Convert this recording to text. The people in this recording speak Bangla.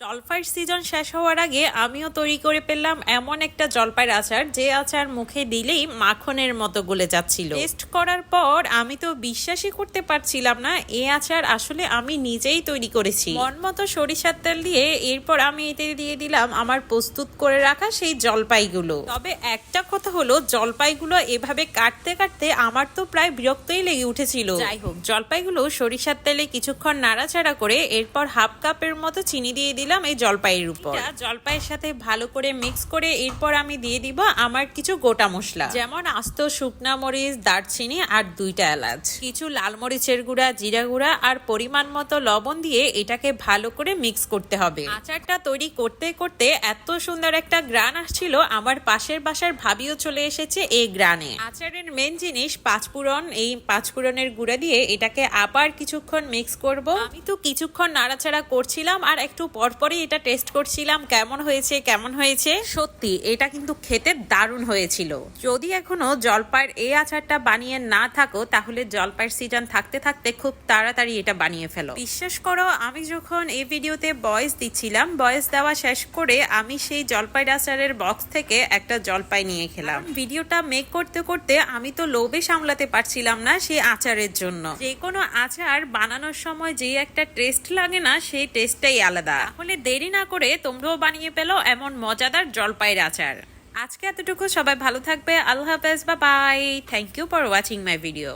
জলপাইয়ের সিজন শেষ হওয়ার আগে আমিও তৈরি করে পেলাম এমন একটা জলপাইয়ের আচার, যে আচার মুখে দিলেই মাখনের মতো গলে যাচ্ছিল। টেস্ট করার পর আমি তো বিশ্বাসই করতে পারছিলাম না এই আচার আসলে আমি নিজেই তৈরি করেছি। মন মতো সরিষার তেল দিয়ে এরপর আমি এতে দিয়ে দিলাম আমার প্রস্তুত করে রাখা সেই জলপাইগুলো। তবে একটা কথা হলো, জলপাইগুলো এভাবে কাটতে কাটতে আমার তো প্রায় বিরক্তই লেগে উঠেছিল। যাই হোক, জলপাইগুলো সরিষার তেলে কিছুক্ষণ নাড়াচাড়া করে এরপর হাফ কাপের মতো চিনি দিয়ে দিলাম এই জলপাইয়ের উপর। জলপাইয়ের সাথে ভালো করে মিক্স করে এরপর আমি দিয়ে দিব আমার কিছু গোটা মশলা, যেমন আস্ত শুকনা মরিচ, দারচিনি আর 2টা এলাচ, কিছু লাল মরিচের গুঁড়া, জিরা গুঁড়া আর পরিমাণ মতো লবণ দিয়ে এটাকে ভালো করে মিক্স করতে হবে। আচারটা তৈরি করতে করতে এত সুন্দর একটা গ্রান আসছিল, আমার পাশের বাসার ভাবিও চলে এসেছে এই গ্রানে। আচারের মেন জিনিস পাঁচফোড়ন। এই পাঁচফোড়নের গুঁড়া দিয়ে এটাকে আবার কিছুক্ষণ মিক্স করব। আমি তো কিছুক্ষণ নাড়াচাড়া করছিলাম আর একটু পরপরই এটা টেস্ট করছিলাম কেমন হয়েছে। সত্যি এটা কিন্তু খেতে দারুণ হয়েছিল। যদি এখনো জলপাইয়ের এই আচারটা বানিয়ে না থাকো, তাহলে জলপাইয়ের সিজন থাকতে থাকতে খুব তাড়াতাড়ি এটা বানিয়ে ফেলো। বিশ্বাস করো, আমি যখন এই ভিডিওতে ভয়েস দিচ্ছিলাম, ভয়েস দেওয়া শেষ করে আমি সেই জলপাইয়ের আচারের বক্স থেকে একটা জলপাই নিয়ে খেলাম। ভিডিওটা মেক করতে করতে আমি তো লোভে সামলাতে পারছিলাম না সেই আচারের জন্য। যে কোনো আচার বানানোর সময় যে একটা টেস্ট লাগে না, সেই টেস্টটাই আলাদা। তাহলে দেরি না করে তোমরাও বানিয়ে পেলো এমন মজাদার জলপাইয়ের আচার। আজকে এতটুকু, সবাই ভালো থাকবে। আল্লাহ হাফেজ, bye bye. Thank you for watching my video.